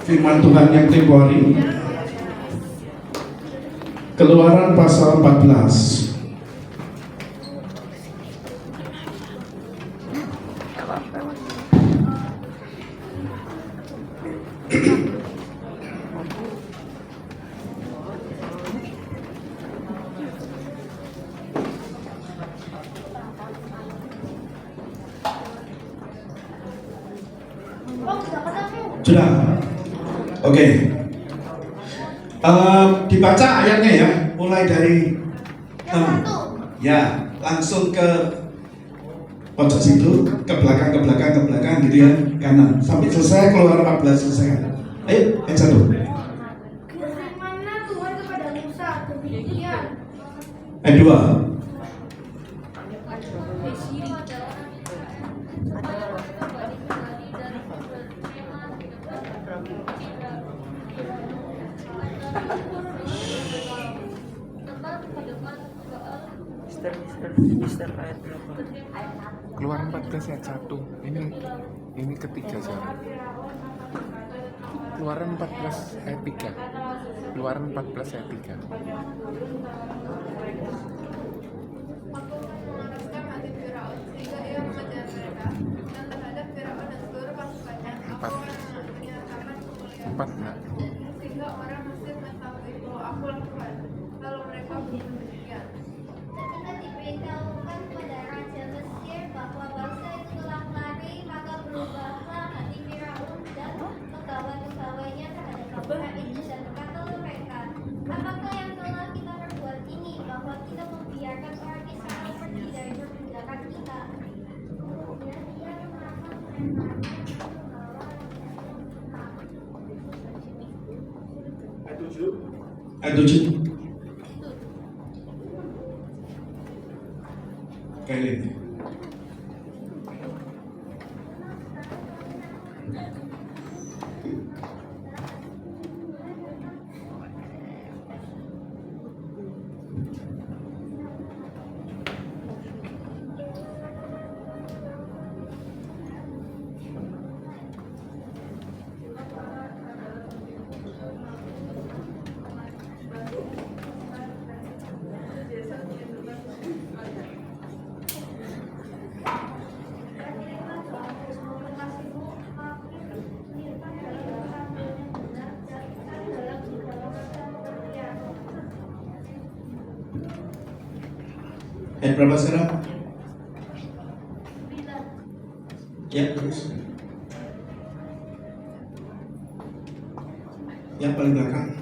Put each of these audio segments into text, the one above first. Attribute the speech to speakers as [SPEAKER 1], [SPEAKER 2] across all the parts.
[SPEAKER 1] firman Tuhan yang temporary. Keluaran pasal 14. Sudah, oke. Dibaca ayatnya ya, mulai dari ya langsung ke pojok situ, ke belakang gitu ya, kanan sampai selesai. Keluaran 14 selesai. Ayo, yang satu.
[SPEAKER 2] Berfirmanlah Tuhan kepada Musa demikian.
[SPEAKER 1] Ayat 2.
[SPEAKER 3] Mister ayat berapa? Keluaran 14 ayat 1. Ini ketiga saya. Keluaran 14 ayat 3. Keluaran 14 ayat 3. Empat nah.
[SPEAKER 2] Sehingga orang Mesir mengetahui bahwa aku Tuhan. Kalau mereka demikian.
[SPEAKER 4] Ketika diberitahukan kepada Raja Mesir bahwa bangsa itu telah lari, maka berubahlah hati Firaun dan pegawai-pegawainya terhadap bangsa itu dan berkatalah mereka, apakah yang telah kita perbuat ini, bahwa kita membiarkan orang Israel pergi dari perbudakan kita? Kemudian ia merasa
[SPEAKER 1] Ayat 7. Kailin. Ayat berapa sekarang? Ya, terus. Yang paling belakang.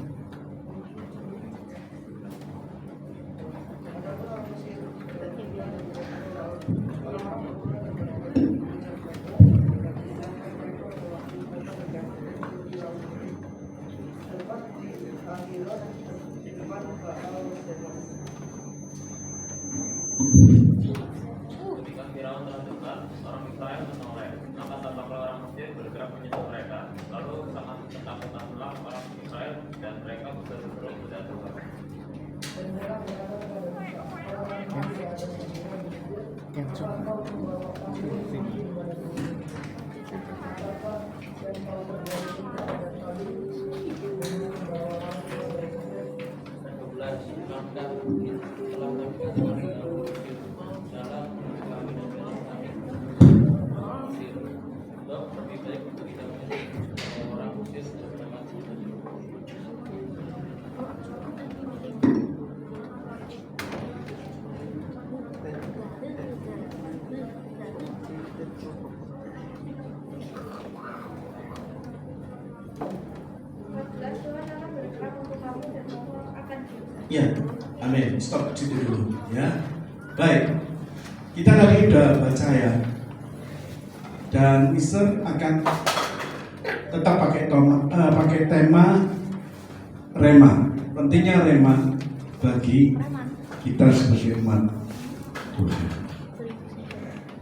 [SPEAKER 5] Ketika Firaun telah dekat, orang Israel menoleh. Maka tampaklah orang Mesir bergerak menyusul mereka. Lalu sangat ketakutanlah orang Israel dan mereka berseru kepada Tuhan.
[SPEAKER 3] Yang coba.
[SPEAKER 2] Tuhan akan bergerak untuk kamu dan kamu akan
[SPEAKER 1] Ya, amin. Stop di situ dulu, ya. Baik, kita tadi udah baca ya. Dan Mister akan tetap pakai tema rema. Pentingnya rema bagi kita sebagai umat Tuhan.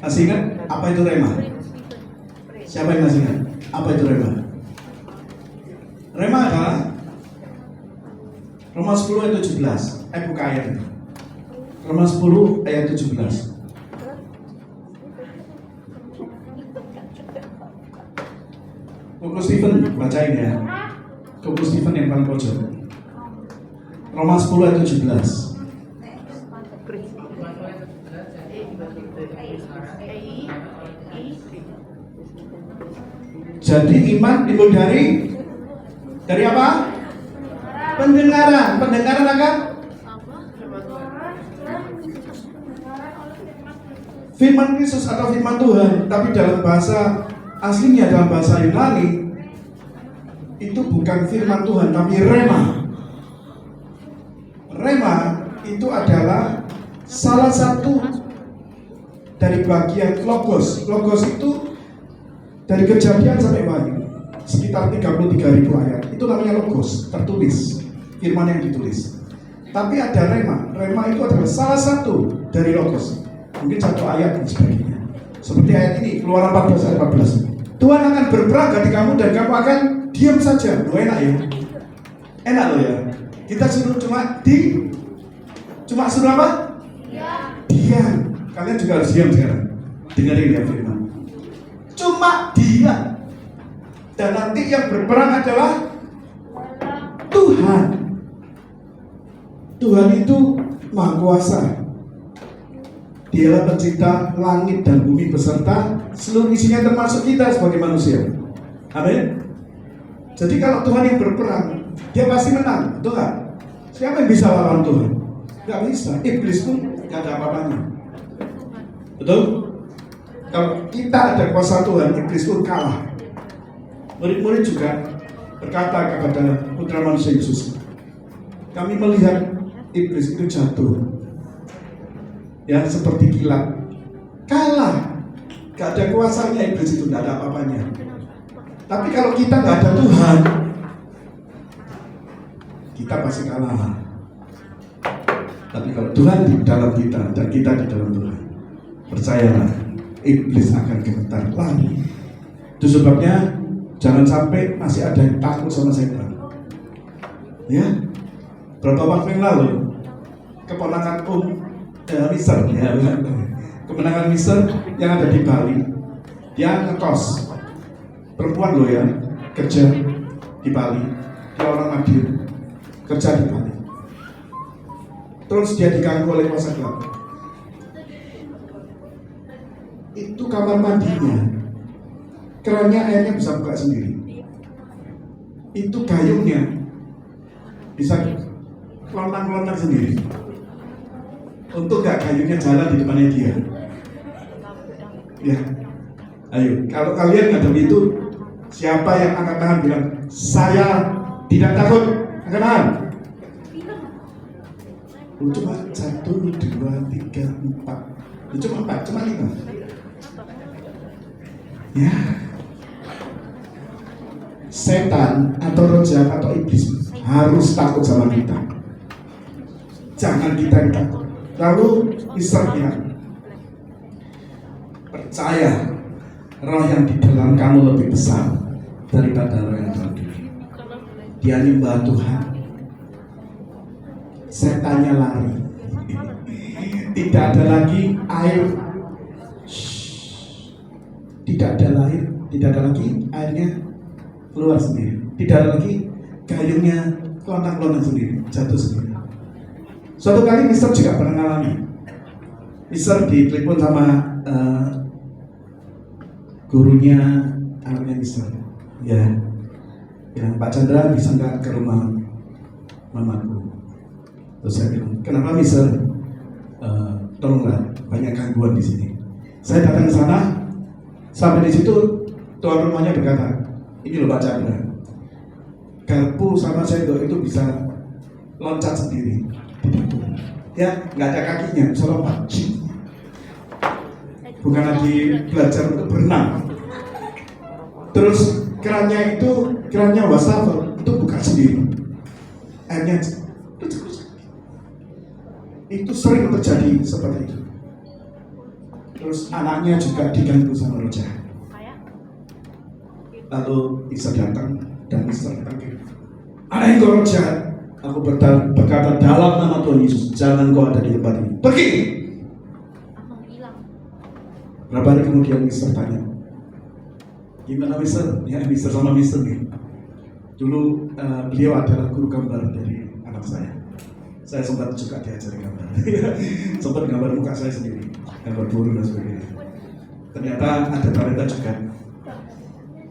[SPEAKER 1] Masih ingat apa itu rema? Siapa yang masih ingat? Apa itu rema? Rema adalah Roma 10 ayat 17. Buka ayat itu. Roma 10 ayat 17. Buku Stephen bacain ya. Kuku Stephen yang paling pojok. Roma 10 ayat 17. Jadi iman dimulai dari apa? Pendengaran. Pendengaran akan firman Yesus atau firman Tuhan. Tapi dalam bahasa aslinya, dalam bahasa Yunani, itu bukan firman Tuhan, tapi rema. Rema itu adalah salah satu dari bagian logos. Logos itu dari Kejadian sampai Wahyu sekitar 33.000 ayat. Itu namanya logos, tertulis, firman yang ditulis. Tapi ada rema. Rema itu adalah salah satu dari logos. Mungkin satu ayat dan sebagainya. Seperti ayat ini, Keluaran 14 ayat 14. Tuhan akan berperang ganti kamu dan kamu akan diam saja. Loh, enak ya? Enak loh ya. Kita suruh cuma suruh apa? Diam. Kalian juga harus diam sekarang. Dengerin ya firman. Cuma diam. Dan nanti yang berperang adalah Tuhan. Tuhan itu Maha Kuasa. Dialah pencipta langit dan bumi beserta seluruh isinya, termasuk kita sebagai manusia. Amin. Jadi kalau Tuhan yang berperang, dia pasti menang, betul nggak? Siapa yang bisa lawan Tuhan? Nggak bisa. Iblis pun nggak ada apa-apanya. Betul? Kalau kita ada kuasa Tuhan, iblis pun kalah. Murid-murid juga berkata kepada putra manusia Yesus, kami melihat iblis itu jatuh, ya seperti kilat, kalah. Gak ada kuasanya iblis itu, gak ada apa-apanya. Tapi kalau kita gak ada Tuhan, kita pasti kalah. Tapi kalau Tuhan di dalam kita dan kita di dalam Tuhan, percayalah, iblis akan gemetar lari. Itu sebabnya jangan sampai masih ada yang takut sama setan. Ya, berapa waktu yang lalu keponakan Mister, ya, kemenangan Mister yang ada di Bali, dia ngekos, perempuan loh ya, kerja di Bali, dia orang Madiun, kerja di Bali. Terus dia diganggu oleh kuasa gelap. Itu kamar mandinya, kerannya airnya bisa buka sendiri. Itu gayungnya bisa kelontang-kelontang sendiri. Untuk gak gayungnya jalan di depannya dia. Ya, ayo. Kalau kalian ngadep itu, siapa yang angkat tangan bilang, saya tidak takut? Angkat tangan. Cuma 1, 2, 3, 4. Cuma 4, cuma 5. Ya, setan atau roh jahat atau iblis harus takut sama kita. Jangan kita yang takut. Lalu Mister bilang, percaya roh yang di dalam kamu lebih besar daripada roh yang dalam diri. Dia nyembah Tuhan, setannya lari. Tidak ada lagi air. Tidak ada lagi airnya keluar sendiri. Tidak ada lagi gayungnya kelontang-kelontang sendiri, jatuh sendiri. Suatu kali Mister juga pernah ngalami. Mister ditelepon sama gurunya anaknya Mister. Ya, bilang, Pak Chandra bisa nggak ke rumah mamaku? Terus saya bilang, kenapa Mister? Tolonglah, banyak gangguan di sini. Saya datang ke sana. Sampai di situ tuan rumahnya berkata, ini loh Pak Chandra, garpu sama sendok itu bisa loncat sendiri. Ya, nggak ada kakinya, bisa lompat. Bukan lagi belajar untuk berenang. Terus kerannya wastafel itu buka sendiri. Airnya itu sering terjadi seperti itu. Terus anaknya juga diganggu sama roh jahat. Lalu Isa datang dan Mister panggil, anak yang roh jahat, aku berkata dalam nama Tuhan Yesus, jangan kau ada di tempat ini, pergi. Berapa hari kemudian Mister tanya, gimana Mister? Ya Mister sama Mister nih. Dulu beliau adalah guru gambar dari anak saya. Saya sempat juga diajari gambar. Sempat gambar muka saya sendiri, gambar burung dan sebagainya. Ternyata ada talenta juga.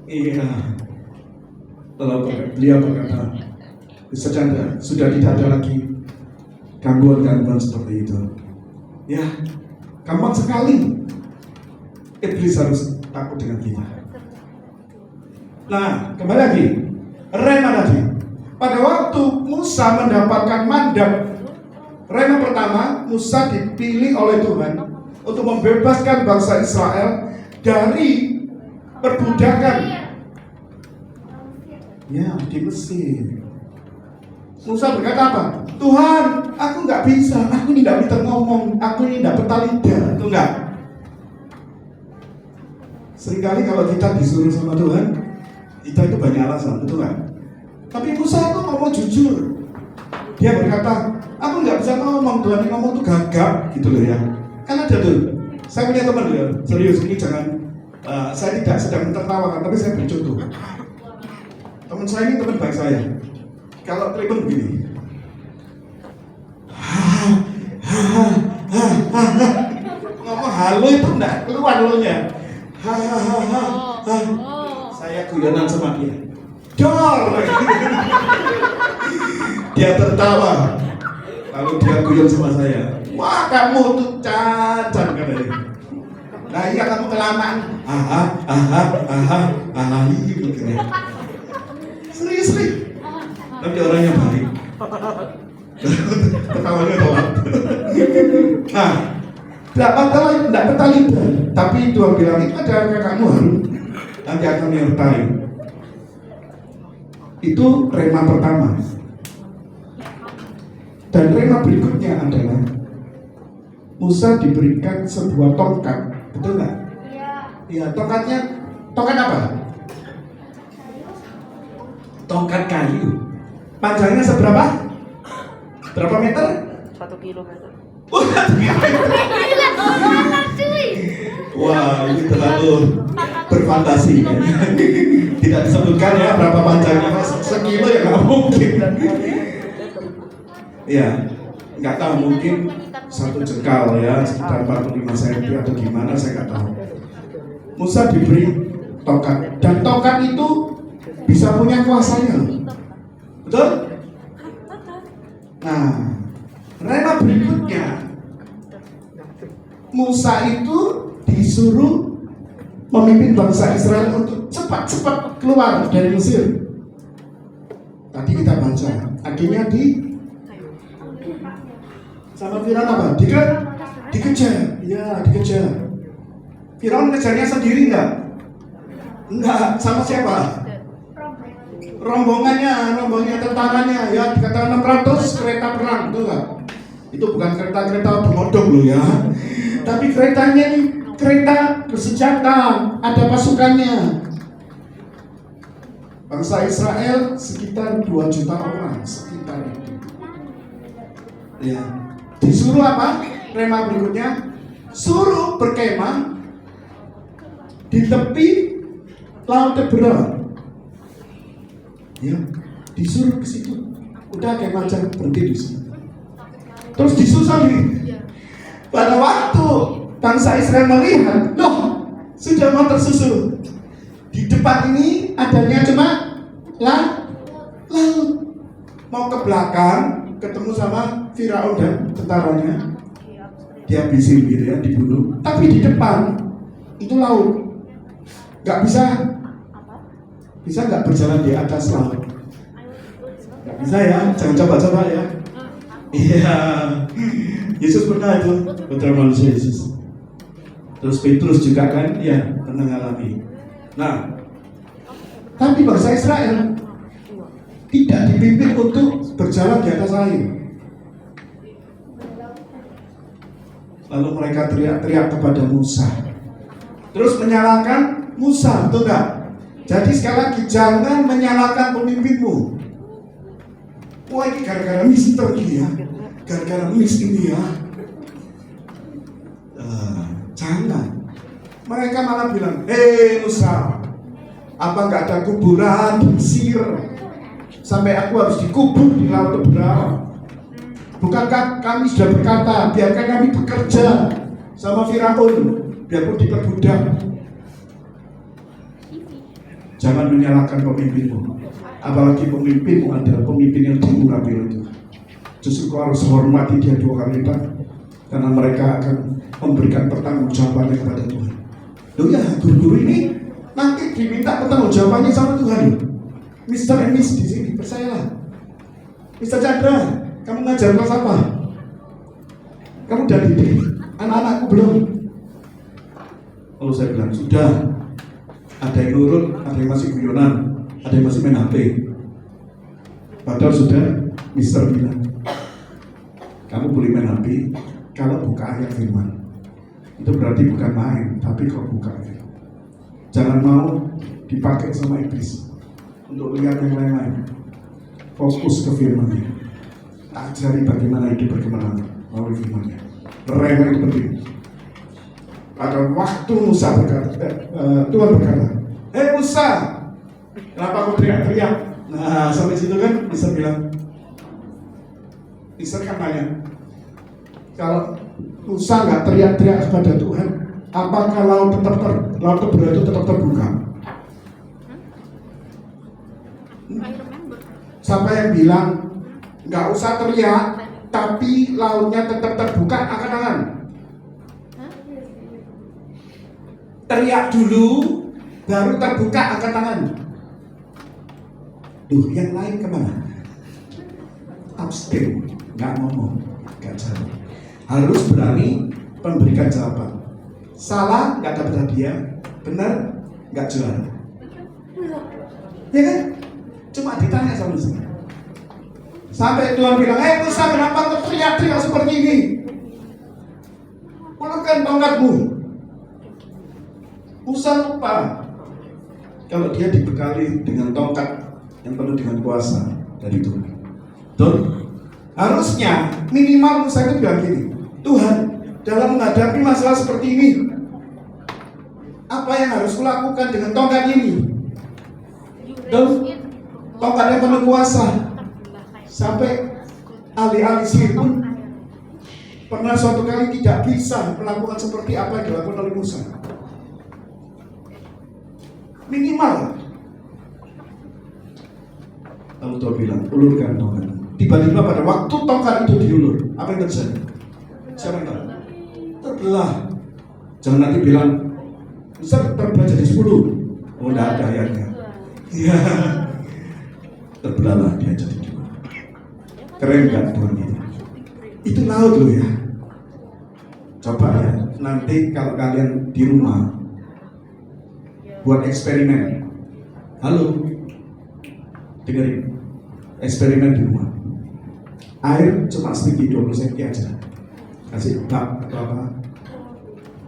[SPEAKER 1] Iya. Lalu beliau berkata, Ustaz Chandra, sudah tidak ada lagi gangguan-gangguan seperti itu. Ya, gampang sekali. Iblis harus takut dengan kita. Nah, kembali lagi. Rema tadi. Pada waktu Musa mendapatkan mandat, rema pertama, Musa dipilih oleh Tuhan untuk membebaskan bangsa Israel dari perbudakan. Ya, di Mesir. Musa berkata apa? Tuhan, aku nggak bisa, aku ini nggak bisa ngomong, aku ini nggak peta lidah, itu enggak. Seringkali kalau kita disuruh sama Tuhan, kita itu banyak alasan, betul nggak? Tapi Musa itu ngomong jujur. Dia berkata, aku nggak bisa ngomong, Tuhan, ini ngomong tuh gagap, gitu loh ya. Kan ada tuh, saya punya teman ya, serius, ini jangan, saya tidak sedang menertawakan, tapi saya bercontoh. Teman saya ini teman baik saya. Kalau treatment begini, ngomong halo itu enggak keluar halonya. Saya guyonan sama dia. Dor. Dia tertawa. Lalu dia guyon sama saya. Wah, kamu tuh cacat katanya. Nah iya, kamu kelamaan. Iya. Serius. Tapi orangnya baik. Ketawanya telat. Nah, tidak peta lidah. Tapi Tuhan bilang, itu ada kakakmu Harun, nanti akan menyertai. Itu rema pertama. Dan rema berikutnya adalah Musa diberikan sebuah tongkat. Betul nggak? Iya, tongkat apa? Tongkat kayu. Panjangnya seberapa? Berapa meter?
[SPEAKER 6] 1 kilometer.
[SPEAKER 1] Wah, ini terlalu berfantasi. Tidak disebutkan ya berapa panjangnya, sekilo ya nggak mungkin. Ya, nggak tahu, mungkin 1 jengkal ya, sekitar 45 cm atau gimana, saya nggak tahu. Musa diberi tongkat, dan tongkat itu bisa punya kuasanya. Betul? Nah, rema berikutnya, Musa itu disuruh memimpin bangsa Israel untuk cepat-cepat keluar dari Mesir. Tadi kita baca, akhirnya sama Firaun apa? Dikejar. Ya, dikejar. Firaun ngejarnya sendiri enggak? Enggak, sama siapa? Rombongannya tentaranya ya, dikatakan 600 kereta perang, betul nggak? Itu bukan kereta-kereta bermodok loh ya, tapi keretanya ini kereta bersenjata, ada pasukannya. Bangsa Israel sekitar 2 juta orang, sekitar itu. Ya, disuruh apa? Rema berikutnya, suruh berkemah di tepi laut Teberah. Ya, disuruh ke situ. Udah kayak macam berhenti di sini. Terus disusuli. Pada waktu bangsa Israel melihat, loh, sudah mau tersusul. Di depan ini adanya cuma laut. Mau ke belakang, ketemu sama Firaun dan tentaranya. Dihabisin gitu ya, dibunuh. Tapi di depan itu laut. Gak bisa nggak berjalan di atas laut? Nggak bisa ya, jangan coba-coba ya. Iya, Yesus pernah itu, putra manusia Yesus. Terus Petrus juga kan, ya pernah ngalami. Nah, tapi bangsa Israel tidak dipimpin untuk berjalan di atas air. Lalu mereka teriak-teriak kepada Musa. Terus menyalahkan Musa, betul nggak? Jadi sekali lagi, jangan menyalahkan pemimpinmu. Wah, ini gara-gara mister ini ya, gara-gara mis ini ya. Jangan. Mereka malah bilang, hei Musa, apa nggak ada kuburan di Mesir? sampai aku harus dikubur di laut Tebera? Bukankah kami sudah berkata, biarkan kami bekerja sama Firaun, biarpun diperbudak. Jangan menyalahkan pemimpinmu, apalagi pemimpinmu adalah pemimpin yang diurapi oleh Tuhan. Justru kau harus hormati dia 2 kali lipat, karena mereka akan memberikan pertanggungjawabannya kepada Tuhan. Loh ya, guru-guru ini nanti diminta pertanggungjawabannya sama Tuhan. Mr. and Miss di sini, percayalah. Mr. Chandra, kamu ngajar kelas apa? Kamu udah didik anak-anakku belum? Kalau saya bilang sudah. Ada yang nurut, ada yang masih guyonan, ada yang masih main HP. Padahal sudah Mister bilang, kamu boleh main HP kalau buka ayat firman. Itu berarti bukan main, tapi kalau buka firman. Jangan mau dipakai sama iblis untuk lihat yang lain-lain. Fokus ke firman-Nya. Ajari bagaimana hidup berkemenangan melalui firman-Nya. Rema itu penting. Pada waktu Musa berkata, Tuhan berkata, "Hei Musa, kenapa kau teriak-teriak?" Nah, sampai situ kan Musa bilang, Musa kan tanya, kalau Musa nggak teriak-teriak kepada Tuhan, apakah laut Tebera itu tetap terbuka? Siapa yang bilang nggak usah teriak, tapi lautnya tetap terbuka? Angkat tangan. Teriak dulu, baru terbuka, angkat tangan. Duh, yang lain kemana? Abstain, nggak ngomong, nggak jawab. Harus berani memberikan jawaban. Salah, nggak dapat hadiah. Benar, nggak juara. Ya kan? Cuma ditanya sama Musa. Sampai Tuhan bilang, Musa, kenapa kau teriak-teriak seperti ini? Ulurkan tongkatmu. Musa lupa kalau dia dibekali dengan tongkat yang penuh dengan kuasa dari Tuhan. Betul? Harusnya minimal Musa itu bilang gini, Tuhan, dalam menghadapi masalah seperti ini, apa yang harus kulakukan dengan tongkat ini? Dan tongkat yang penuh kuasa. Sampai ahli-ahli sihir pun pernah suatu kali tidak bisa melakukan seperti apa yang dilakukan oleh Musa. Minimal. Lalu Tuhan bilang, ulurkan tongkat. Tiba-tiba pada waktu tongkat itu diulur, apa yang terjadi? Siapa yang tahu? Terbelah. Jangan nanti bilang, besar terbelah jadi 10. Oh, tidak ada ayatnya. Iya. Terbelahlah dia jadi 2. Keren kan Tuhan kita? Itu laut loh ya. Coba ya, nanti kalau kalian di rumah buat eksperimen. Halo, dengerin. Eksperimen di rumah. Air cuma sedikit 20 cm aja. Kasih bak atau apa.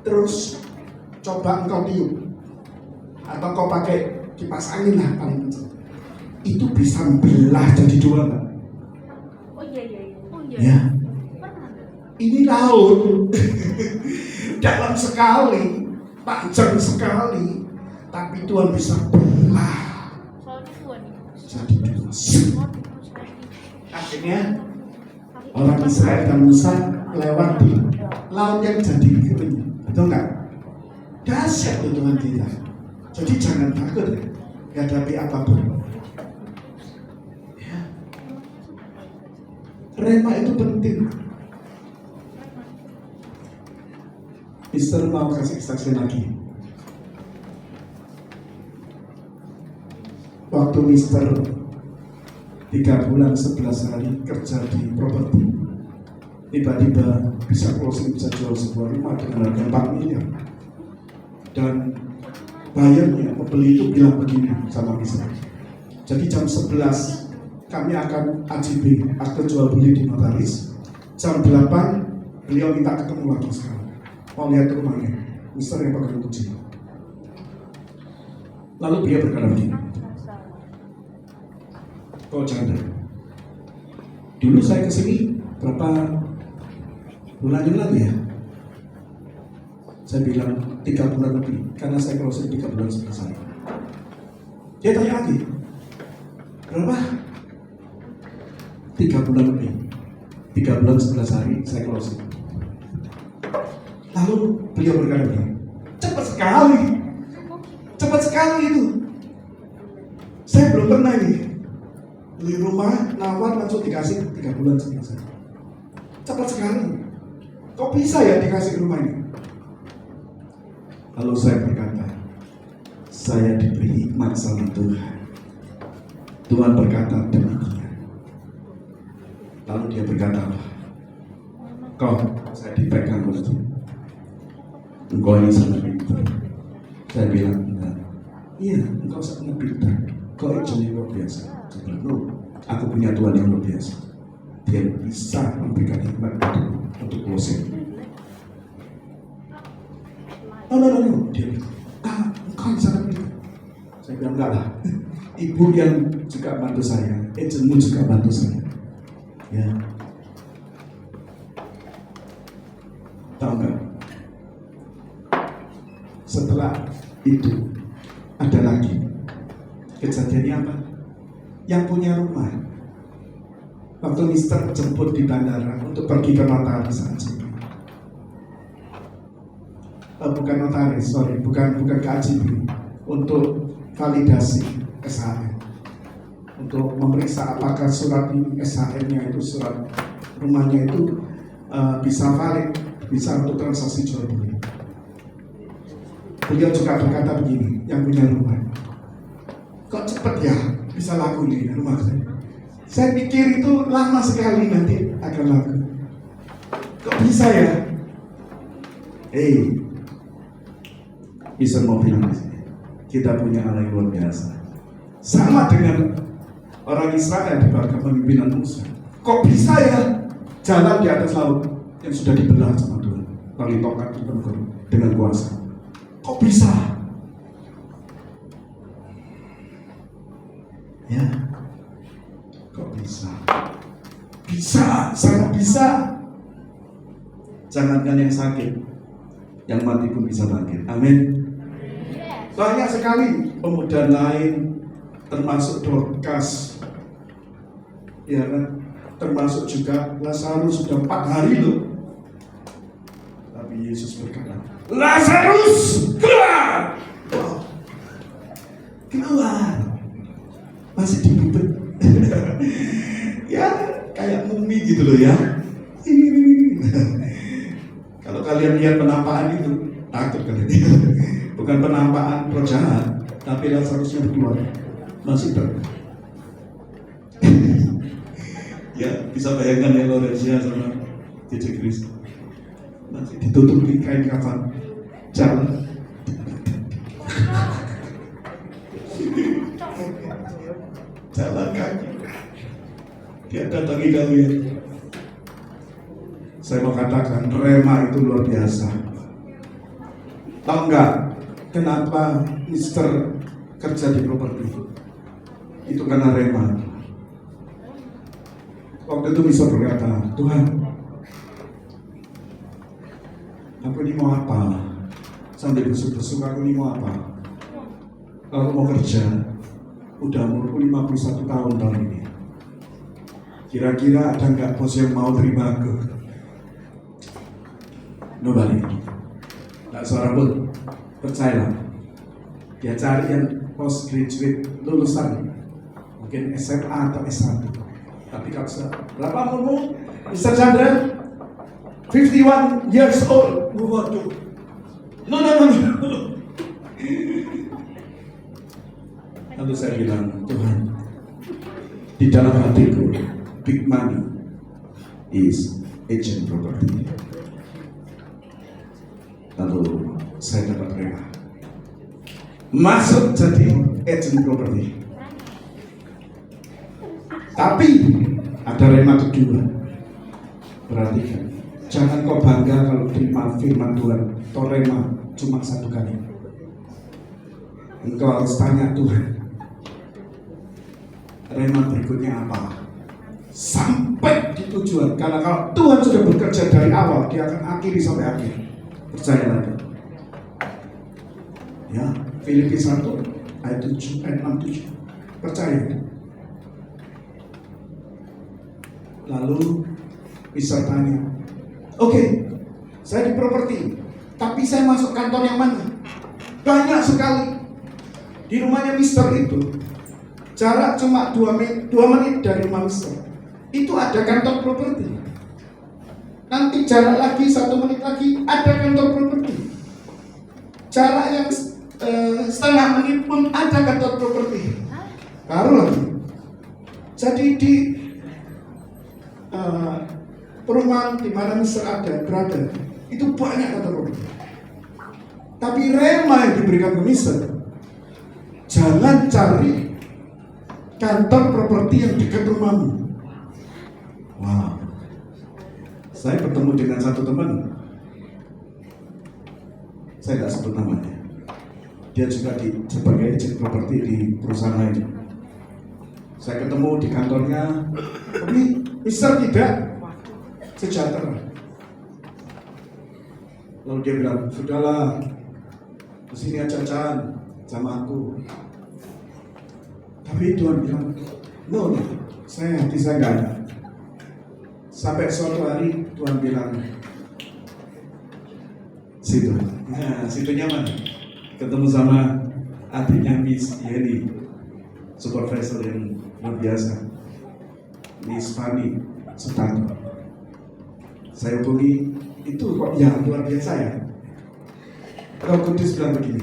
[SPEAKER 1] Terus coba engkau tiup. Atau kau pakai kipas angin lah paling kecil. Itu bisa membelah jadi 2 Pak.
[SPEAKER 2] Oh iya.
[SPEAKER 1] Ya. Ini laut. Dalam sekali, panjang sekali. Tapi Tuhan bisa belah jadi 2. Akhirnya orang Israel dan Musa lewat di laut yang jadi kering. Betul nggak? Dahsyat Tuhan kita. Jadi jangan takut ya, hadapi apapun. Ya. Rema itu penting. Mister mau kasih kesaksian lagi. Waktu Mister 3 bulan 11 hari kerja di properti, tiba-tiba bisa closing, bisa jual sebuah rumah dengan harga 4 miliar. Dan bayarnya, pembeli itu bilang begini sama Mister. Jadi jam 11 kami akan AJB, akte jual beli di notaris. Jam 8 beliau minta ketemu lagi sekarang. Mau lihat rumahnya. Mister yang pegang kunci. Lalu beliau berkata begini, "Oh jangan. Dulu saya kesini berapa bulan yang lalu ya? Saya bilang 3 bulan lebih, karena saya closing 3 bulan selesai." Dia tanya lagi, "Berapa?" 3 bulan lebih. 3 bulan 11 hari saya closing. Lalu beliau berkata begini, cepat sekali itu. Saya belum pernah ini beli rumah, nawar langsung dikasih 3 bulan 11 hari. Cepat sekali. Kok bisa ya dikasih rumah ini? Lalu saya berkata, saya diberi hikmat sama Tuhan. Tuhan berkata demikian. Lalu dia berkata, kau, saya dipegang oleh Tuhan. Engkau ini sangat pintar. Saya bilang, enggak. Iya, engkau sangat pintar. Kau agent yang luar biasa. Saya bilang, no, aku punya Tuhan yang luar biasa. Dia bisa memberikan hikmat untuk closing. No. Dia bilang, engkau yang sangat pintar. Saya bilang, enggak lah. Ibu yang juga bantu saya, agentmu juga bantu saya. Ya. Tahu nggak? Setelah itu ada lagi kejadiannya apa? Yang punya rumah waktu Mister jemput di bandara untuk pergi ke notaris saja. Bukan notaris, sorry, bukan KJB, untuk validasi SHM, untuk memeriksa apakah surat SHM-nya itu, surat rumahnya itu bisa valid, bisa untuk transaksi jual beli. Beliau juga berkata begini, yang punya rumah, kok cepat ya bisa laku di rumah saya. Saya pikir itu lama sekali nanti akan laku. Kok bisa ya? Bisa mau bilang di sini, kita punya Allah yang luar biasa. Sama dengan orang Israel di bawah kepemimpinan Musa. Kok bisa ya jalan di atas laut yang sudah dibelah sama Tuhan, bagi tongkat dengan kuasa? Kok bisa? Ya, kok bisa? Bisa, sangat bisa. Jangankan yang sakit, yang mati pun bisa bangkit. Amin. Banyak sekali pemuda lain, termasuk Dorcas, ya kan? Termasuk juga Lazarus sudah 4 hari loh. Tapi Yesus berkata, Lazarus keluar. Wow. Keluar. Masih dibubet. Ya kayak mumi gitu loh ya. Kalau kalian lihat penampakan itu takut kalian. Bukan penampakan roh jahat, tapi Lazarusnya keluar. Masih ber. Ya bisa bayangkan ya Lorensia sama Cici Chris. Masih ditutupi kain kafan, jalan. Jalan kaki. Dia datangi kalian. Saya mau katakan, rema itu luar biasa. Tahu nggak kenapa Mister kerja di properti? Itu karena rema. Waktu itu Mister berkata, Tuhan, aku ini mau apa? Sambil besuk-besuk, aku ini mau apa? Kalau mau kerja, udah umurku 51 tahun ini. Kira-kira ada nggak bos yang mau terima aku? Nobody. Nggak seorang pun. Percayalah. Dia cari yang postgraduate lulusan, mungkin SMA atau S1. Tapi kalau berapa umurmu, Mr. Chandra? 51 years old. Waduh. No. Lalu saya bilang, Tuhan, di dalam hatiku, big money is agent property. Lalu saya dapat rema, masuk jadi agent property. Tapi ada rema kedua. Perhatikan, jangan kau bangga kalau terima firman Tuhan. Atau rema cuma 1 kali. Engkau harus tanya Tuhan, rema berikutnya apa? Sampai di tujuan. Karena kalau Tuhan sudah bekerja dari awal, Dia akan akhiri sampai akhir. Percayalah. Ya, Filipi 1 ayat 7 ayat 6-7. Percaya. Lalu Mister tanya, oke, saya di properti, tapi saya masuk kantor yang mana? Banyak sekali. Di rumahnya Mister itu jarak cuma 2 menit dari rumah Mister. Itu ada kantor properti. Nanti jarak lagi 1 menit lagi ada kantor properti. Jarak yang setengah menit pun ada kantor properti. Baru lagi. Jadi di perumahan di mana Mister berada, itu banyak kantor properti. Tapi rema yang diberikan ke Mister, jangan cari kantor properti yang dekat rumahmu. Wow. Saya bertemu dengan satu teman, saya tidak sebut namanya. Dia juga sebagai agent properti di perusahaan lain. Saya ketemu di kantornya, tapi Mister tidak sejahtera. Lalu dia bilang, sudahlah, kesini aja Chan sama aku. Tapi Tuhan bilang, no, hati saya nggak ada. Sampai suatu hari Tuhan bilang, situ, nah, situ nyaman. Ketemu sama adiknya Miss Yeni, supervisor yang luar biasa, Miss Fanny Sutanto. Saya hubungi, itu kok ya luar biasa ya. Roh Kudus bilang begini,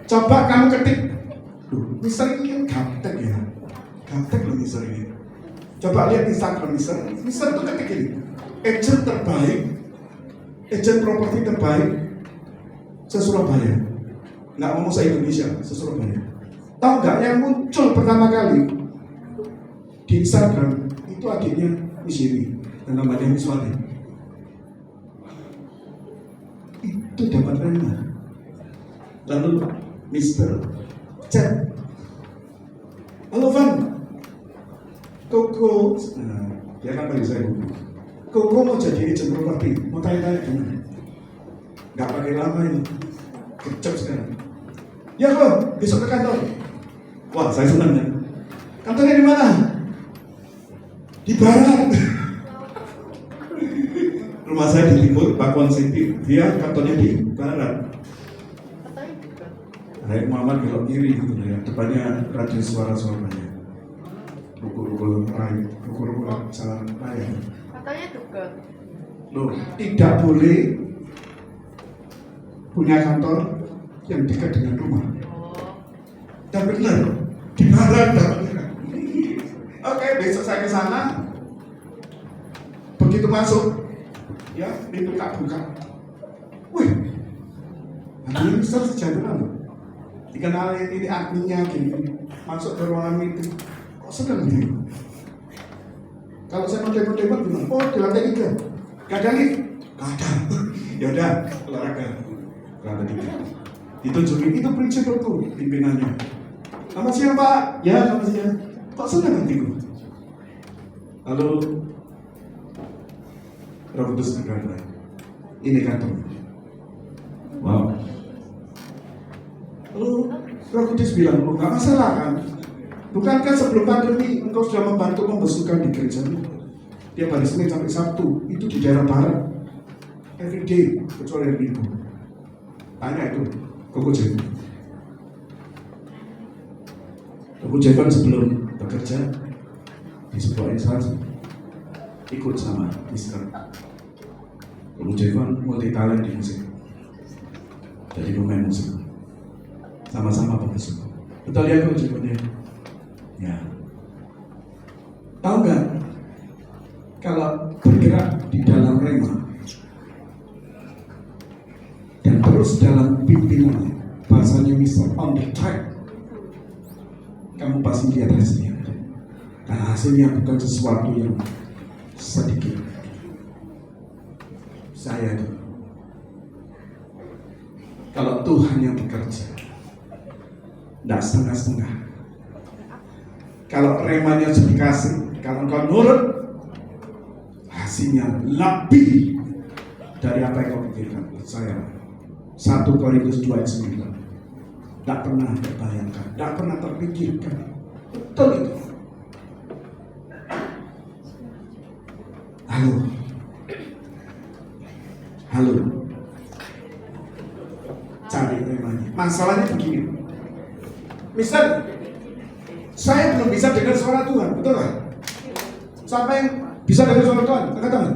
[SPEAKER 1] coba kamu ketik, Mister ini kan gaptek ya, gaptek loh Mister ini. Coba lihat Instagram Mister itu ketik ini, agent terbaik, agent properti terbaik se-Surabaya. Nggak ngomong se-Indonesia, se-Surabaya. Tahu nggak yang muncul pertama kali di Instagram itu adiknya Miss Yeni dan namanya Miss Wali. Itu dapat rema. Lalu Mister chat, halo Van, Koko, dia kan panggil saya Koko mau jadi agent properti, mau tanya-tanya gimana? Nggak pakai lama ini, kecap sekarang. Ya kok, besok ke kantor. Wah, saya senang ya. Kantornya di mana? Di barat. Rumah saya di timur, Pakuan City. Dia kantornya di barat. Rakyat Muhammad belok kiri gitu ya. Depannya Radio Suara Surabaya. Ruko-ruko rakyat, ruko-ruko jalan raya.
[SPEAKER 2] Katanya dekat.
[SPEAKER 1] Loh, tidak boleh punya kantor yang dekat dengan rumah. Dan benar, di barat dapatnya. Oke, besok saya ke sana. Begitu masuk, ya pintu tak buka. Wih, admin Mister sejahtera loh. Dikenalin ini adminnya gini, masuk ke ruangan meeting. Kok sedang dia? Kalau saya mau demo-demo bilang, oh di lantai 3, gak ada lift, gak ada. Ya udah, olahraga, ke lantai 3. Ditunjukin itu prinsipku pimpinannya. Selamat siang Pak. Ya selamat siang. Kok senang hatiku? Lalu Roh Kudus berkata, ini kantor. Wow. Lalu Roh Kudus bilang, oh nggak masalah kan? Bukankah sebelum pandemi engkau sudah membantu pembesukan di gereja? Tiap hari Senin sampai Sabtu itu di daerah barat. Every day kecuali hari Minggu. Tanya itu Koko Jevan. Koko Jevan sebelum bekerja di sebuah instansi ikut sama Mister. Koko Jevan multi talent di musik. Jadi pemain musik. Sama-sama pembesuk. Betul ya Koko Jevan ya? Ya. Tahu nggak? Kalau bergerak di dalam rema dan terus dalam pimpinan, bahasanya Mister on the track, kamu pasti lihat hasilnya. Dan hasilnya bukan sesuatu yang sedikit. Saya itu, kalau Tuhan yang bekerja, tidak setengah-setengah. Kalau remanya sudah dikasih, kalau kau nurut, hasilnya lebih dari apa yang kau pikirkan. Saya 1 Korintus 2 ayat 9. Tidak pernah terbayangkan, tidak pernah terpikirkan. Betul itu. Halo. Cari remanya. Masalahnya begini. Mister, saya belum bisa dengar suara Tuhan, betul nggak? Siapa yang bisa dengar suara Tuhan? Angkat tangan.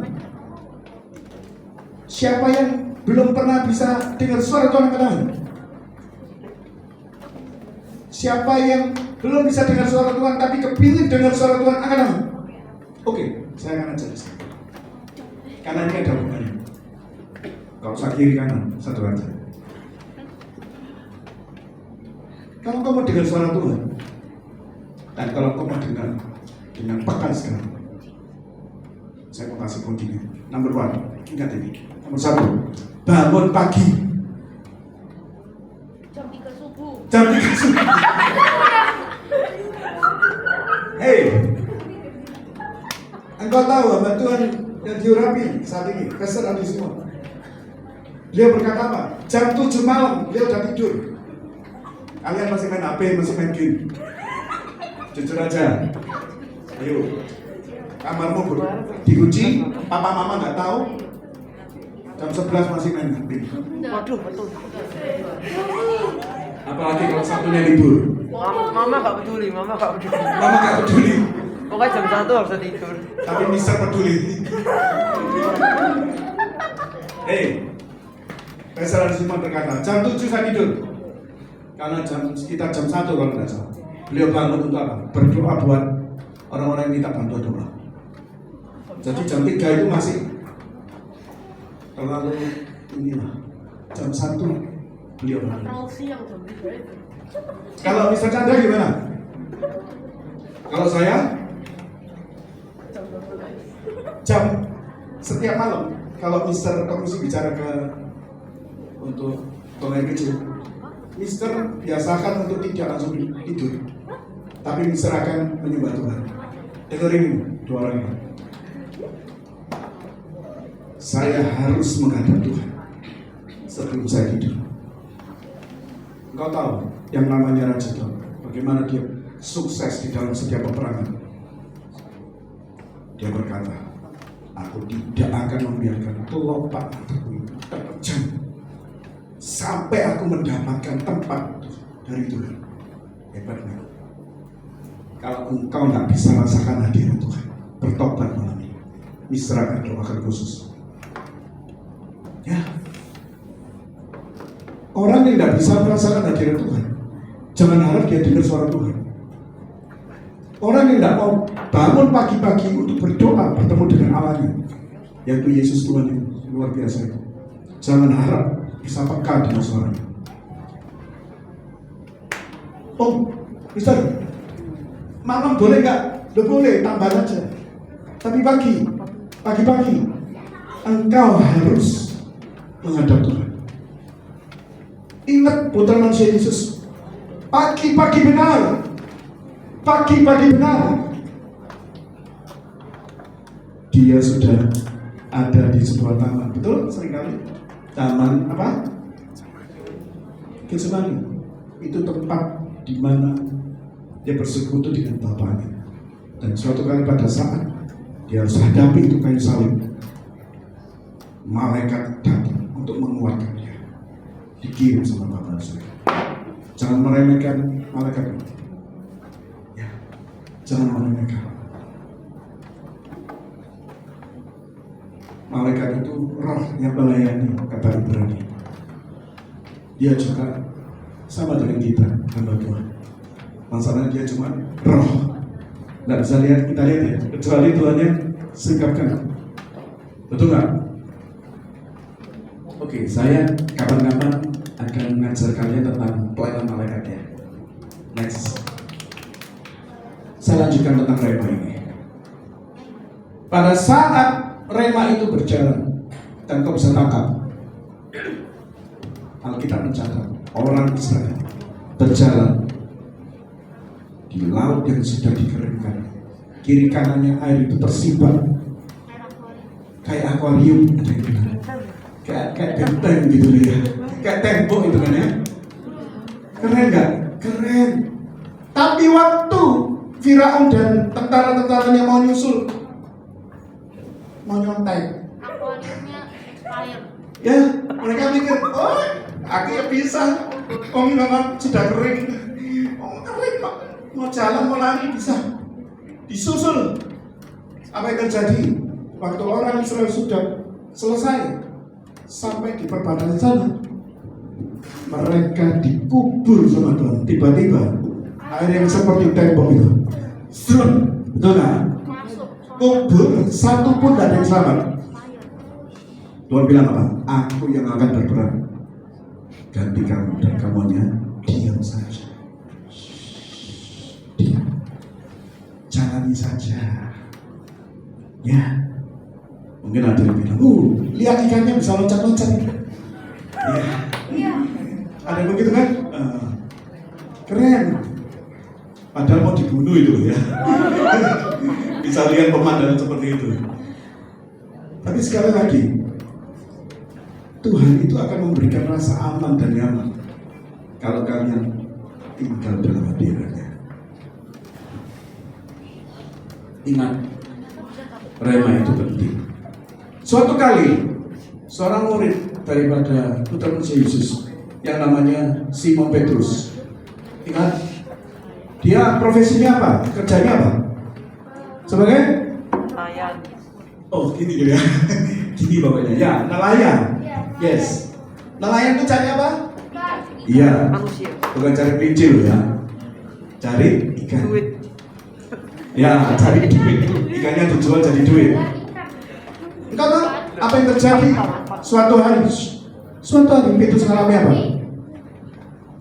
[SPEAKER 1] Siapa yang belum pernah bisa dengar suara Tuhan? Angkat tangan. Siapa yang belum bisa dengar suara Tuhan tapi kepingin dengar suara Tuhan? Angkat tangan. Oke, saya akan ajar. Karena ini ada hubungannya. Gak usah kiri kanan, satu aja. Kalau kau mau dengar suara Tuhan, dan kalau kau mau dengar dengan peka sekarang, saya mau kasih kuncinya. Number 1, ingat ini. Nomor 1, bangun pagi.
[SPEAKER 2] Jam 3 subuh.
[SPEAKER 1] Jam 3 subuh. Hei, engkau tahu hamba Tuhan yang diurapi saat ini, Pastor Adi semua. Beliau berkata apa? Jam 7 malam, beliau udah tidur. Kalian masih main HP, masih main game. Jujur aja. Ayo. Kamarmu dikunci, papa mama nggak tahu. Jam 11 masih main HP.
[SPEAKER 3] Waduh, betul.
[SPEAKER 1] Apalagi kalau Sabtunya libur.
[SPEAKER 3] Mama gak peduli, mama gak peduli.
[SPEAKER 1] Mama nggak peduli.
[SPEAKER 3] Pokoknya jam 1 harus tidur.
[SPEAKER 1] Tapi Mister peduli. Hei, Pastor Simon berkata, jam 7 saya tidur. Karena sekitar jam 1 kalau tidak salah. Beliau bangun untuk apa? Berdoa buat orang-orang yang minta bantuan doa. Jadi jam 3 itu masih terlalu inilah. Jam 1 beliau bangun.
[SPEAKER 2] Terlalu siang jam 3 itu.
[SPEAKER 1] Kalau Mister Chandra gimana? Kalau saya jam setiap malam. Kalau Mister Komisi bicara untuk tongeng kecil, Mister biasakan untuk tidak langsung tidur, tapi Mister akan menyembah Tuhan. Dengerin dua orang ini. Saya harus menghadap Tuhan sebelum saya tidur. Engkau tahu yang namanya Raja Daud, bagaimana dia sukses di dalam setiap peperangan. Dia berkata, aku tidak akan membiarkan kelopak mataku terpejam sampai aku mendapatkan tempat dari Tuhan. Hebatnya. Kalau engkau tidak bisa rasakan hadirat Tuhan, bertobat malam ini. Mister akan doakan khusus. Ya. Orang yang tidak bisa merasakan hadirat Tuhan, jangan harap dia dengar suara Tuhan. Orang yang tidak mau bangun pagi-pagi untuk berdoa bertemu dengan Allahnya, yaitu Yesus Tuhan yang luar biasa itu, jangan harap bisa peka dengan suaranya. Oh, Mister, malam boleh nggak? Udah boleh, tambah aja. Tapi pagi-pagi, engkau harus menghadap Tuhan. Ingat putra manusia Yesus, pagi-pagi benar, dia sudah ada di sebuah taman, betul? Seringkali taman apa? Getsemani. Itu tempat di mana dia bersekutu dengan Bapaknya. Dan suatu kali pada saat dia harus hadapi itu kayu salib, malaikat datang untuk menguatkan dia. Dikirim sama Bapak saya. Jangan meremehkan malaikat itu. Ya, jangan meremehkan. Malaikat itu roh yang melayani, kata Ibrani. Dia juga sama dengan kita, hamba Tuhan. Masalahnya dia cuma roh. Nggak bisa lihat, kita lihat ya, kecuali Tuhannya singkapkan. Betul nggak? Oke, saya kapan-kapan akan mengajar kalian tentang pelayanan malaikat ya. Next. Saya lanjutkan tentang rema ini. Pada saat rema itu berjalan dan kau bisa tangkap, Alkitab mencatat orang Israel berjalan di laut yang sudah dikeringkan, kiri kanannya air itu tersimpan kayak akuarium, ada yang bilang kayak benteng gitu ya, kayak tembok itu kan ya. Keren nggak? Keren. Tapi waktu Firaun dan tentara-tentaranya mau nyusul, mau nyontek.
[SPEAKER 2] Akuariumnya expired.
[SPEAKER 1] Ya, mereka mikir, oh, aku ya bisa. Om memang sudah kering. Om kering kok. Mau jalan, mau lari bisa. Disusul. Apa yang terjadi? Waktu orang Israel sudah selesai sampai di perbatasan sana, mereka dikubur sama Tuhan. Tiba-tiba air yang seperti tembok itu, serem, betul nggak?
[SPEAKER 2] Masuk.
[SPEAKER 1] Kubur, satu pun tidak ada yang selamat. Tuhan bilang apa? Aku yang akan berperang. Ganti kamu dan kamunya diam saja. Diam. Jalani saja. Ya. Mungkin ada yang bilang, lihat ikannya bisa loncat-loncat. Ya.
[SPEAKER 2] Iya.
[SPEAKER 1] Ada yang begitu kan? Keren. Padahal mau dibunuh itu ya. Bisa lihat pemandangan seperti itu. Tapi sekali lagi, Tuhan itu akan memberikan rasa aman dan nyaman kalau kalian tinggal dalam hadiratnya. Ingat, rema itu penting. Suatu kali, seorang murid daripada putra kunci Yesus yang namanya Simon Petrus. Ingat, dia profesinya apa? Kerjanya apa? Sebagai?
[SPEAKER 6] Nelayan.
[SPEAKER 1] Oh, gini gitu ya. Gini pokoknya. Ya, nelayan. Yes. Nelayan itu cari apa? Iya.
[SPEAKER 6] Manusia.
[SPEAKER 1] Bukan cari pincil ya. Cari ikan.
[SPEAKER 6] Duit.
[SPEAKER 1] Ya, cari duit. Ikannya dijual jadi duit. Enggak tahu apa yang terjadi? Suatu hari Petrus mengalami apa?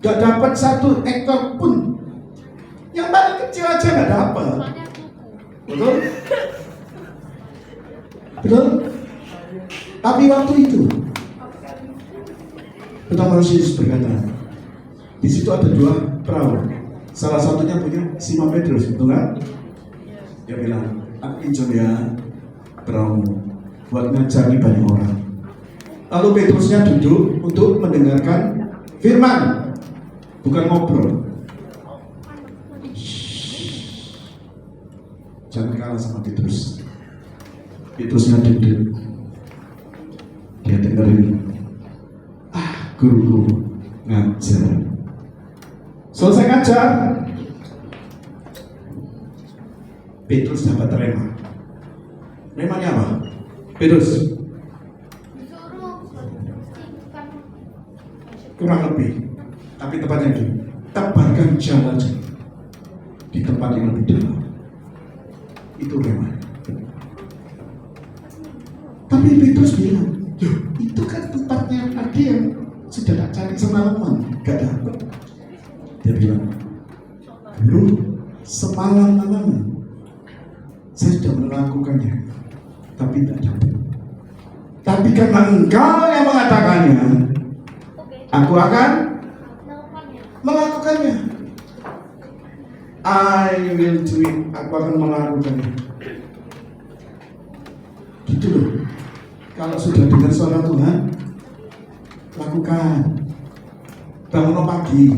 [SPEAKER 1] Gak dapat satu ekor pun. Yang paling kecil aja gak dapat.
[SPEAKER 2] Soalnya kuku.
[SPEAKER 1] Betul? Betul? Tapi waktu itu pertama Yesus berkata, di situ ada dua perahu. Salah satunya punya Simon Petrus, betul kan? Dia bilang, aku pinjam ya perahu buat ngajari banyak orang. Lalu Petrusnya duduk untuk mendengarkan firman, bukan ngobrol. Jangan kalah sama Petrus. Petrusnya duduk, dia dengerin. Guru ngajar. Selesai ngajar, Petrus dapat rema. Remanya apa? Petrus
[SPEAKER 2] Disuruh
[SPEAKER 1] kurang lebih, tapi tepatnya itu tebarkan jalan di tempat yang lebih dalam. Itu rema. Tapi Petrus bilang, itu kan tempatnya ada yang sudah tak cari semalaman, gak dapat. Dia bilang, Guru, semalam malam saya sudah melakukannya, tapi tidak dapat. Tapi karena engkau yang mengatakannya, aku akan melakukannya. I will do it. Aku akan melakukannya. Gitu loh. Kalau sudah dengar suara Tuhan, lakukan. Bangun pagi,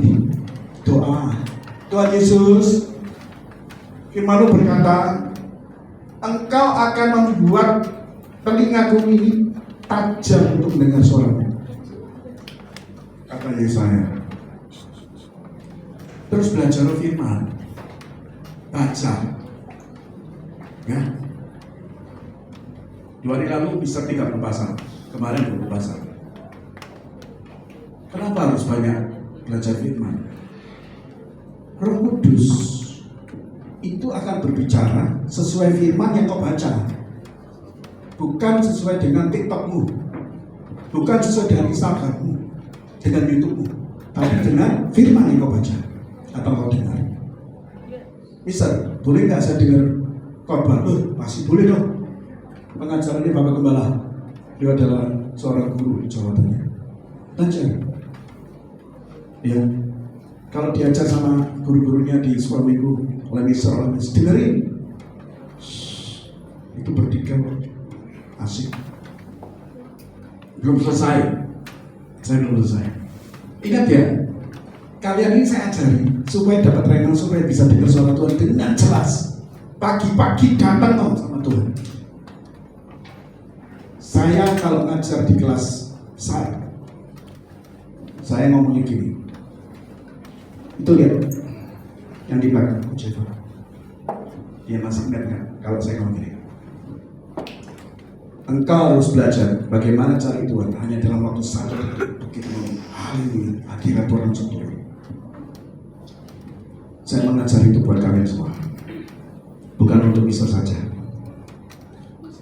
[SPEAKER 1] doa. Tuhan Yesus, firman-Mu berkata, Engkau akan membuat telingaku ini tajam untuk mendengar suara-Mu. Kata Yesaya. Terus belajar firman, baca, ya. 2 hari lalu bisa 30 pasal, kemarin 20 pasal. Kenapa harus banyak belajar firman? Roh Kudus itu akan berbicara sesuai firman yang kau baca, bukan sesuai dengan TikTokmu, bukan sesuai dengan Instagrammu, dengan YouTubemu, tapi dengan firman yang kau baca atau kau dengar. Misal, boleh nggak saya dengar khotbah? Masih boleh dong. Pengajarannya Bapak Gembala, dia adalah seorang guru di Jawa Tengah. Belajar, ya. Kalau diajar sama guru-gurunya di sekolah minggu, oleh misal, dengerin. Itu bertiga, asik. Belum selesai, saya belum selesai. Ingat ya, kalian ini saya ajari supaya dapat rema, supaya bisa dengar suara Tuhan dengan jelas. Pagi-pagi datang sama Tuhan. Saya kalau ngajar di kelas saya ngomongnya gini. Itu lihat yang di belakang, coba. Dia masih ingat nggak kalau saya ngomong gini? Engkau harus belajar bagaimana cari Tuhan hanya dalam waktu satu. Begitu ngomong, haleluya, akhirat Tuhan langsung turun. Saya mengajar itu buat kalian semua, bukan untuk bisa saja.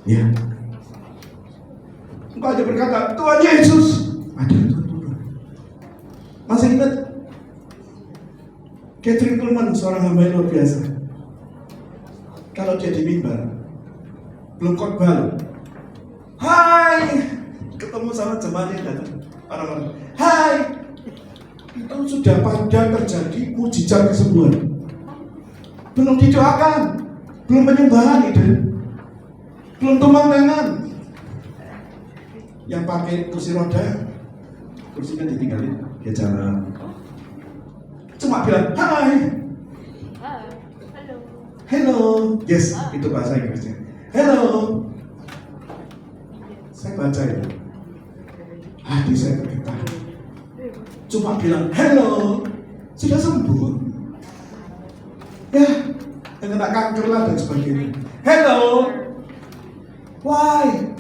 [SPEAKER 1] Ya, engkau aja berkata, Tuhan Yesus, ada Tuhan turun. Masih ingat Catherine Kuhlman, seorang hamba yang luar biasa. Kalau dia di mimbar, belum khotbah, hai, ketemu sama jemaat yang datang, orang-orang, hai, itu sudah pada terjadi mujizat kesembuhan. Belum didoakan, belum penyembahan itu, belum tumpang tangan. Yang pakai kursi roda, kursinya ditinggalin, dia jalan. Cuma bilang, hai, hello, yes, itu bahasa Inggrisnya. Hello, saya baca itu, hati saya bergetar. Cuma bilang, hello, sudah sembuh. Ya, yang kena kanker lah dan sebagainya. Hello, why?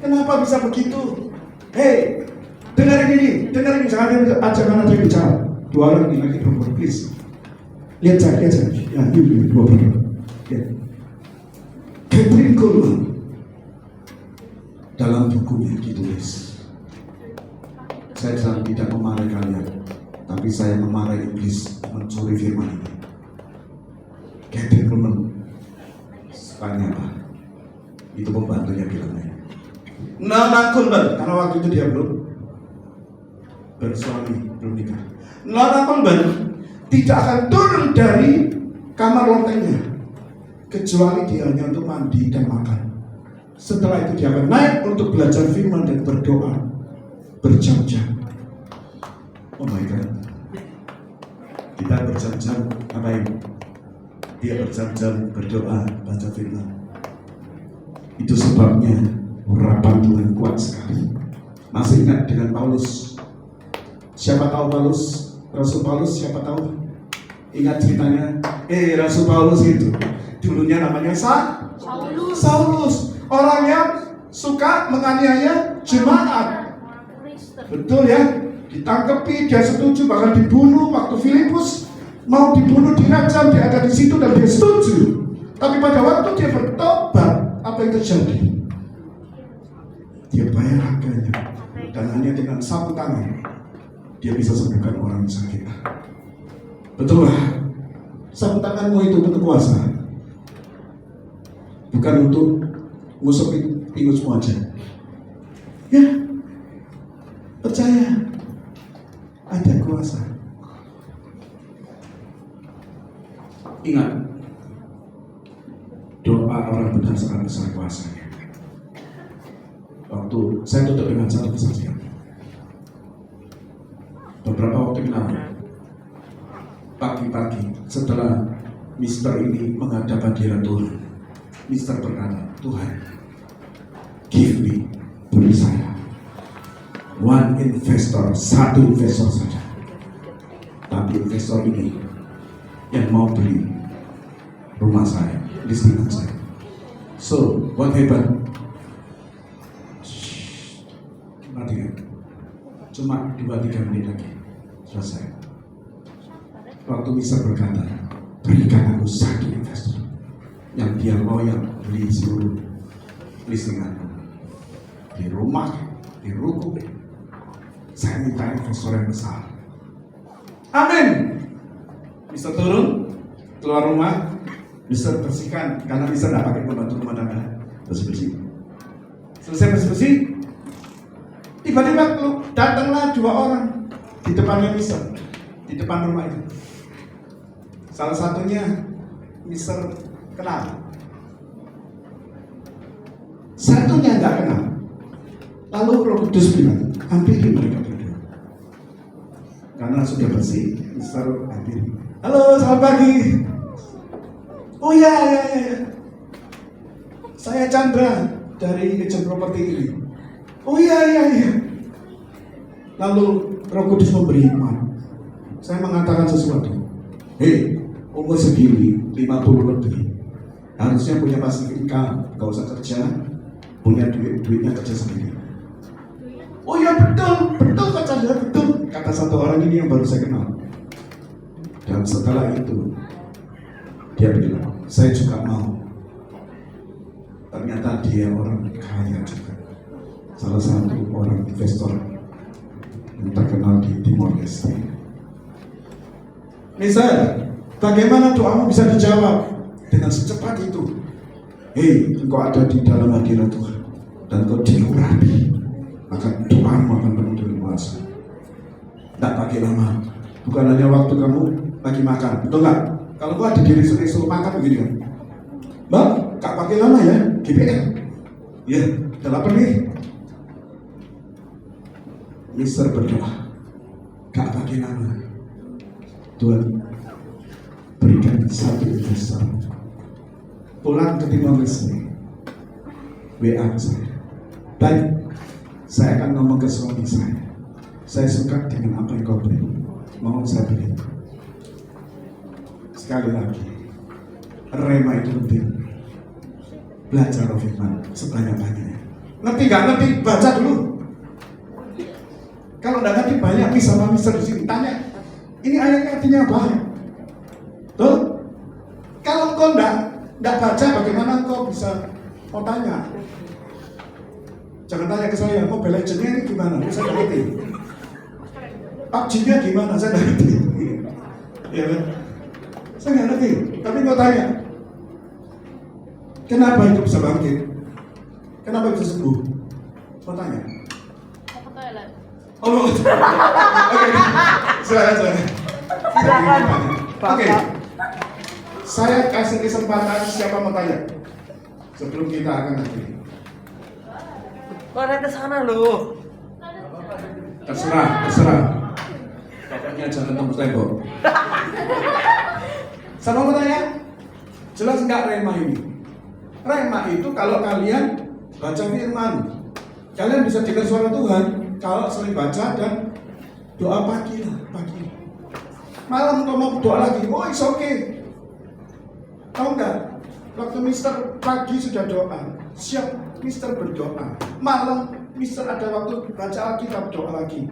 [SPEAKER 1] Kenapa bisa begitu? Hey, dengerin ini, jangan ada yang bicara. Dua orang ini lagi berbual, please. Lihat saya. Ya, yuk, dua orang. Ya. Catherine Kuhlman dalam bukunya ditulis, saya sedang tidak memarahi kalian, tapi saya memarahi iblis mencuri firman ini. Catherine Kuhlman, tanya apa? Itu pembantunya bilangnya. Nona Kuhlman, karena waktu itu dia belum bersuami, belum nikah. Nona Kuhlman tidak akan turun dari kamar lontengnya kecuali dia hanya untuk mandi dan makan. Setelah itu dia akan naik untuk belajar firman dan berdoa berjam-jam. Oh my God, kita berjam-jam ngapain? Dia berjam-jam berdoa baca firman. Itu sebabnya urapan Tuhan kuat sekali. Masih ingat dengan Paulus? Siapa tahu Paulus? Rasul Paulus, siapa tahu? Ingat ceritanya? Rasul Paulus itu dulunya namanya Saulus. Orang yang suka menganiaya jemaat. Betul ya? Ditangkapi, dia setuju, bahkan dibunuh. Waktu Filipus mau dibunuh, dirajam, dia ada di situ dan dia setuju. Tapi pada waktu dia bertobat, apa yang terjadi? Dia bayar harganya, dan hanya dengan sapu tangan dia bisa sembuhkan orang yang sakit. Betul lah, sapu tanganmu itu penuh kuasa, bukan untuk ngusupin ingusmu aja. Ya, percaya ada kuasa. Ingat, doa orang benar sangat besar kuasanya. Waktu saya tutup dengan satu kesaksian. Beberapa waktu yang lalu, pagi-pagi setelah Mister ini menghadap hadirat Tuhan, Mister berkata, Tuhan, give me, beri saya satu investor saja. Tapi investor ini yang mau beli rumah saya, listingan saya. So, what happened? Matikan. Cuma 2-3 menit lagi selesai. Waktu Mister berkata, berikan aku satu investor yang dia loyal beli seluruh listinganku, di rumah, di ruko. Saya minta investor yang besar. Amin. Mister turun, keluar rumah, Mister bersihkan, karena Mister tidak pakai pembantu rumah tangga, bersih-bersih. Selesai bersih-bersih, tiba-tiba datanglah 2 orang di depannya Mister, di depan rumah itu. Salah satunya Mister kenal, satunya nggak kenal. Lalu Roh Kudus bilang, hampiri mereka berdua. Karena sudah bersih, Mister hampiri. Halo, selamat pagi. Oh ya. Saya Chandra. dari agent properti ini. Oh iya. Lalu Roh Kudus memberi hikmat. Saya mengatakan sesuatu. Hei, umur segini 50 lebih, harusnya punya passive income, gak usah kerja, punya duitnya kerja sendiri. Oh iya betul kata dia, betul. Kata satu orang ini yang baru saya kenal. Dan setelah itu dia bilang, saya juga mau. Ternyata dia orang kaya juga, salah satu orang investor yang terkenal di Timor Leste. Misal, bagaimana doamu bisa dijawab dengan secepat itu? Hei, engkau ada di dalam hadirat Tuhan dan engkau diurapi, maka doamu akan penuh dengan kuasa. Tidak pakai lama, bukan hanya waktu kamu lagi makan, betul nggak? Kalau gua ada diri suruh makan begini kan, Mbak, gak pakai lama ya, GPL. Ya, udah lapar nih. Mister berdoa, gak pakai lama. Tuhan, berikan satu investor. Pulang ke Timor Leste, WA saya. Baik, saya akan ngomong ke suami saya. Saya suka dengan apa yang kau beri. Mau saya beri. Sekali lagi, rema itu penting. Belajar firman sebanyak-banyaknya. Ngerti gak ngerti? Baca dulu. Kalau nggak ngerti banyak sama mister di sini tanya. Ini ayatnya artinya apa? Tuh. Kalau kau nggak baca, bagaimana kau bisa mau tanya? Jangan tanya ke saya, Mobile Legends ini gimana? Saya nggak ngerti. PUBG-nya gimana? Saya nggak ngerti. Ya kan? Saya nggak ngerti. Tapi kau tanya, kenapa itu bisa bangkit? Kenapa bisa sembuh? Kau tanya.
[SPEAKER 2] Mau ke toilet.
[SPEAKER 1] Oh, oke. Silakan. Oke. Saya kasih kesempatan siapa mau tanya sebelum kita akan nanti.
[SPEAKER 3] Kok ada ke sana loh?
[SPEAKER 1] Terserah. Pokoknya jangan tembus tembok. Siapa mau tanya? Jelas enggak rema ini? Rema itu kalau kalian baca firman, kalian bisa dengar suara Tuhan. Kalau sering baca dan doa pagi. Malam kau mau doa lagi, oh it's okay. Tahu nggak? Waktu Mister pagi sudah doa, siap Mister berdoa. Malam Mister ada waktu baca Alkitab doa lagi.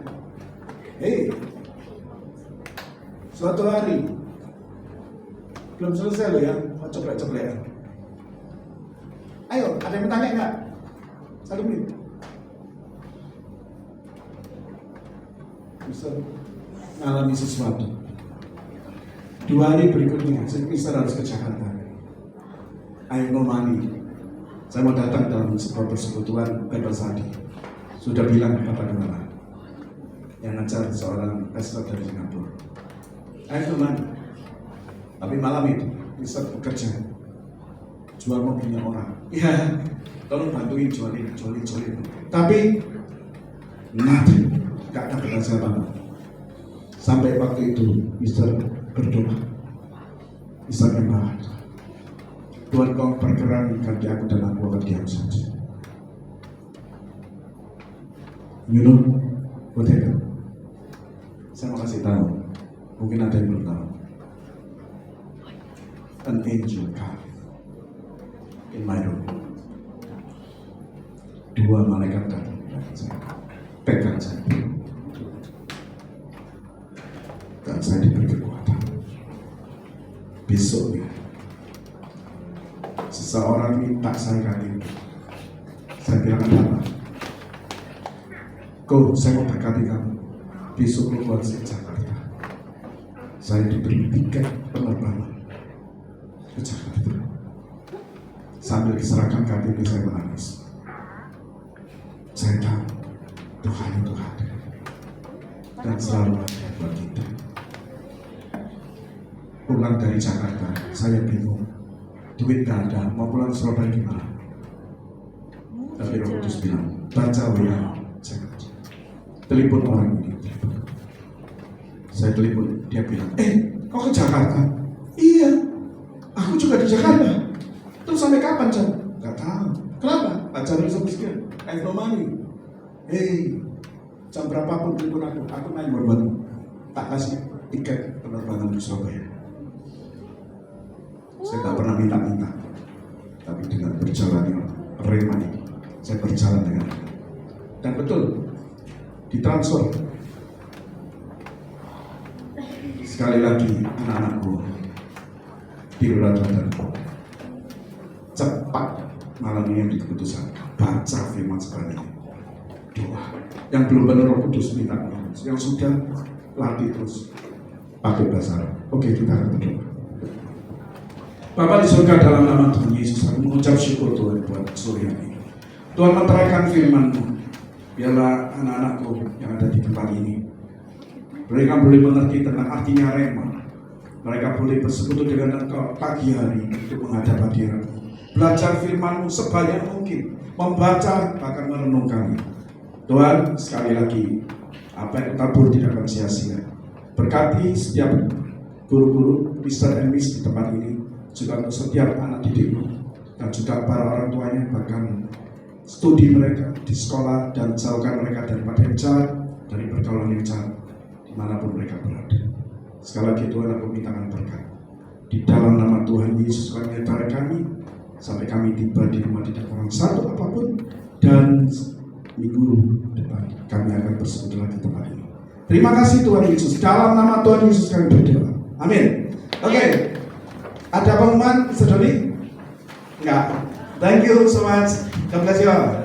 [SPEAKER 1] Hei, suatu hari belum selesai loh ya, mau coba-coba. Ayo, ada yang bertanya nggak? 1 menit. Mister mengalami sesuatu. 2 hari berikutnya, Mister harus ke Jakarta. I no money. Saya mau datang dalam sebuah persekutuan Bible Study. Sudah bilang kepada kepala yang ngajar seorang pastor dari Singapura. I no money. Tapi malam itu, Mister bekerja, jual mobilnya orang. Iya, tolong bantuin jualin. Tapi nanti gak dapat hasil apa-apa. Sampai waktu itu Mister berdoa, Mister memang Tuhan kau perkenankan di aku dan aku akan diam saja. You know what happened? Saya mau kasih tahu, mungkin ada yang belum tahu. An angel come in my room. 2 malaikat datang, pegang saya. Dan saya diberi kekuatan. Besoknya seseorang minta saya kali. Saya bilang apa? Go, saya mau berkati kamu. Besok keluar saya Jakarta. Saya diberi tiket penerbangan ke Jakarta. Sambil diserahkan KTP saya menangis. Saya tahu Tuhan itu ada dan selalu ada buat kita. Pulang dari Jakarta, saya bingung. Duit gak ada, mau pulang Surabaya gimana? Tapi Roh Kudus bilang, baca WA. Telepon orang ini. Saya telepon, dia bilang, kau ke Jakarta? Iya, aku juga di Jakarta. Terus sampai kapan, Chan? Nggak tahu. Kenapa? Pacarnya sekian. I have no money. Hey, jam berapapun telepon aku main buat tak kasih tiket penerbangan ke Surabaya. Saya tak pernah minta-minta, tapi dengan berjalannya rema ini, saya berjalan dengan dan betul ditransfer. Sekali lagi anak-anakku diulang-ulang cepat malam ini yang keputusan baca firman sebenarnya doa yang belum benar Roh Kudus minta yang sudah latih terus pakai bahasa Arab. Oke, kita akan berdoa. Bapa di surga, dalam nama Tuhan Yesus aku mengucap syukur Tuhan buat sore ini. Tuhan meteraikan firman-Mu. Biarlah anak-anakku yang ada di tempat ini mereka boleh mengerti tentang artinya rema. Mereka boleh bersekutu dengan Engkau pagi hari untuk menghadap hadirat-Mu. Belajar firman-Mu sebanyak mungkin, membaca bahkan merenungkannya. Tuhan, sekali lagi apa yang tabur tidak akan sia-sia. Berkati setiap guru-guru, Mister and Miss di tempat ini, juga untuk setiap anak didikmu dan juga para orang tuanya, bahkan studi mereka di sekolah, dan jauhkan mereka daripada yang jahat, dari pergaulan yang jahat dimanapun mereka berada. Sekali lagi Tuhan, aku mintakan berkat di dalam nama Tuhan Yesus. Kami menyertai kami sampai kami tiba di rumah tidak kurang satu apapun, dan minggu depan kami akan bersekutu lagi di tempat ini. Terima kasih Tuhan Yesus, dalam nama Tuhan Yesus kami berdoa. Amin. Oke. Ada pengumuman, Saudari? Enggak. Thank you so much. God bless you all.